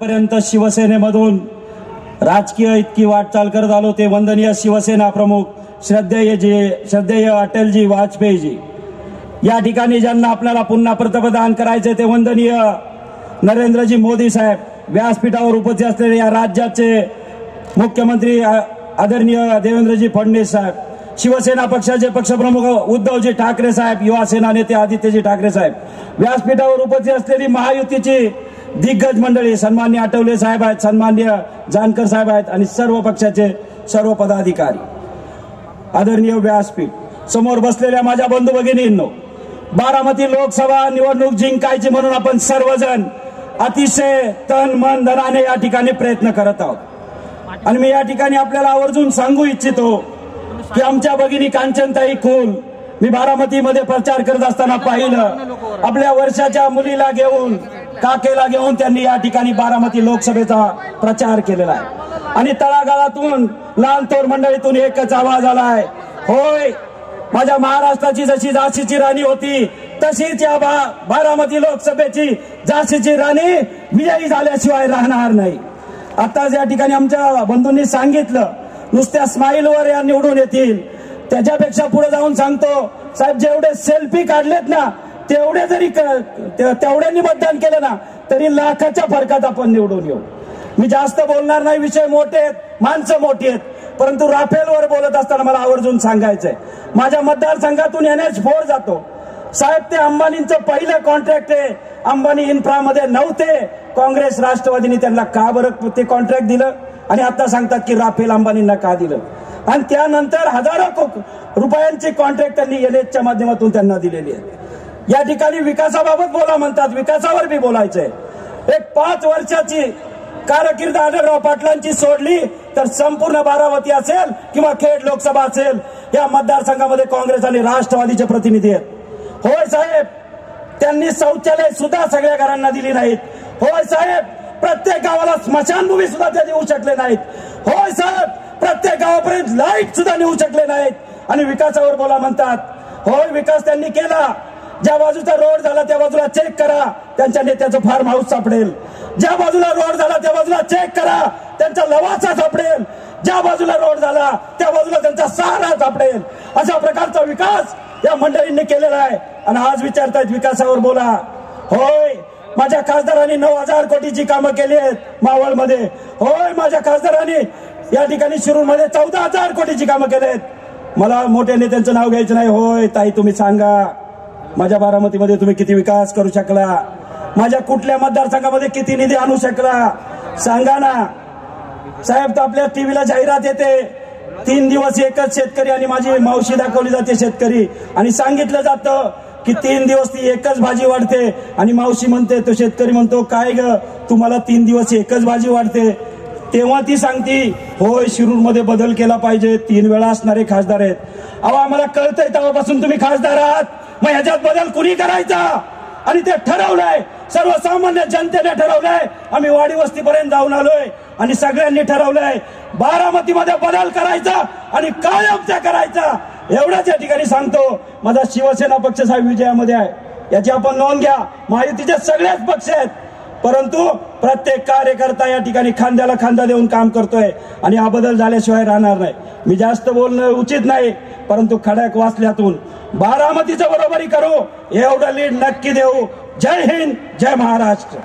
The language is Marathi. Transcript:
पर्यंत शिवसेनेमधून राजकीय इतकी वाटचाल करत आलो ते वंदनीय शिवसेना प्रमुख श्रद्धेय अटलजी वाजपेयीजी। या ठिकाणी ज्यांना आपल्याला पुन्हा पंतप्रधान करायचे ते वंदनीय नरेंद्रजी मोदी साहेब, व्यासपीठावर उपस्थित असलेले या राज्याचे मुख्यमंत्री आदरणीय देवेंद्रजी फडणवीस साहेब, शिवसेना पक्षाचे पक्षप्रमुख उद्धवजी ठाकरे साहेब, युवा सेना नेते आदित्यजी ठाकरे साहेब, व्यासपीठावर उपस्थित असलेली महायुतीची दिग्गज मंडळी, सन्मान्य आठवले साहेब आहेत, सन्मान्य जानकर साहेब आहेत आणि सर्व पक्षाचे सर्व पदाधिकारी, आदरणीय व्यासपीठ समोर बसलेल्या माझ्या बंधू भगिनींनो, बारामती लोकसभा निवडणूक जिंकायची म्हणून आपण सर्वजण अतिशय तन मन धनाने या ठिकाणी प्रयत्न करत आहोत। आणि मी या ठिकाणी आपल्याला आवर्जून सांगू इच्छितो की आमच्या भगिनी कांचनताई खूल मी बारामतीमध्ये प्रचार करत असताना पाहिलं, आपल्या वर्षाच्या मुलीला घेऊन, काकेला घेऊन त्यांनी या ठिकाणी बारामती लोकसभेचा प्रचार केलेला आहे आणि तळागाळातून लहान थोर मंडळीतून एकच आवाज आलाय, होय माझ्या महाराष्ट्राची जशी झाशीची राणी होती तशीच या बारामती लोकसभेची झाशीची राणी विजयी झाल्याशिवाय राहणार नाही। आताच या ठिकाणी आमच्या बंधूंनी सांगितलं नुसत्या स्माईलवर या निवडून येतील, त्याच्यापेक्षा पुढे जाऊन सांगतो साहेब जेवढे सेल्फी काढलेत ना तेवढे जरी तेवढ्यांनी मतदान केलं ना तरी लाखाच्या फरकात आपण निवडून येऊ। मी जास्त बोलणार नाही, विषय मोठे आहेत, माणसं मोठी आहेत, परंतु राफेलवर बोलत असताना मला आवर्जून सांगायचंय, माझ्या मतदारसंघातून NH4 जातो साहेब, ते अंबानींचं पहिलं कॉन्ट्रॅक्ट आहे, अंबानी इन्फ्रामध्ये नव्हते, काँग्रेस राष्ट्रवादीने त्यांना का बरं ते कॉन्ट्रॅक्ट दिलं आणि आता सांगतात की राफेल अंबानींना का दिलं, आणि त्यानंतर हजारो रुपयांची कॉन्ट्रॅक्ट त्यांनी NHच्या माध्यमातून त्यांना दिलेली आहे। या ठिकाणी विकासाबाबत बोला म्हणतात, विकासावर बी बोलायचंय। एक 5 वर्षाची कारकीर्द आढळराव पाटलांची सोडली तर संपूर्ण बारामती असेल किंवा खेड लोकसभा असेल या मतदारसंघामध्ये काँग्रेस आणि राष्ट्रवादीचे प्रतिनिधी आहेत। होय साहेब, त्यांनी शौचालय सुद्धा सगळ्या घरांना दिली नाहीत। होय साहेब, प्रत्येक गावाला स्मशानभूमी सुद्धा ते देऊ शकले नाहीत। होय साहेब, प्रत्येक गावापर्यंत लाईट सुद्धा नेऊ शकले नाहीत आणि विकासावर बोला म्हणतात। होय, विकास त्यांनी केला, ज्या बाजूचा रोड झाला त्या बाजूला चेक करा, त्यांच्या नेत्याचं फार्म हाऊस सापडेल, ज्या बाजूला रोड झाला त्या बाजूला चेक करा, त्यांचा लवासा सापडेल, ज्या बाजूला रोड झाला त्या बाजूला त्यांचा सहारा सापडेल। अशा प्रकारचा विकास या मंडळींनी केलेला आहे आणि आज विचारतायत विकासावर बोला। होय, माझ्या खासदारांनी 9,000 कोटीची कामं केली आहेत मावळमध्ये। होय, माझ्या खासदारांनी या ठिकाणी शिरूरमध्ये 14,000 कोटीची कामं केली आहेत। मला मोठ्या नेत्यांचं नाव घ्यायचं नाही। होय ताई, तुम्ही सांगा माझ्या बारामतीमध्ये तुम्ही किती विकास करू शकला, माझ्या कुठल्या मतदारसंघामध्ये किती निधी आणू शकला, सांगा ना साहेब। तर आपल्या टीव्हीला जाहिरात येते, 3 दिवस एकच शेतकरी आणि माझी मावशी दाखवली जाते शेतकरी आणि सांगितलं जातं की 3 दिवस ती एकच भाजी वाढते आणि मावशी म्हणते, तो शेतकरी म्हणतो काय ग तुम्हाला 3 दिवस एकच भाजी वाढते, तेव्हा ती सांगती होय शिरूरमध्ये बदल केला पाहिजे, 3 वेळा असणारे खासदार आहेत। अहो, आम्हाला कळतंय तेव्हापासून तुम्ही खासदार आहात, मग ह्याच्यात बदल कुणी करायचा आणि ते ठरवलंय, सर्वसामान्य जनतेने ठरवलंय। आम्ही वाडी वस्तीपर्यंत जाऊन आलोय आणि सगळ्यांनी ठरवलंय बारामतीमध्ये बदल करायचा आणि कायमचा करायचा, एवढ्याच या ठिकाणी सांगतो। माझा शिवसेना पक्ष साहेब विजयामध्ये आहे, याची आपण नोंद घ्या। महायुतीचे सगळेच पक्ष आहेत, परंतु प्रत्येक कार्यकर्ता या ठिकाणी खांद्याला खांदा देऊन काम करतोय आणि हा बदल झाल्याशिवाय राहणार नाही। मी जास्त बोलणं उचित नाही, परंतु खडक वाचल्यातून बारामतीचं बरोबरी करू, एवढं लीड नक्की देऊ। जय हिंद, जय महाराष्ट्र।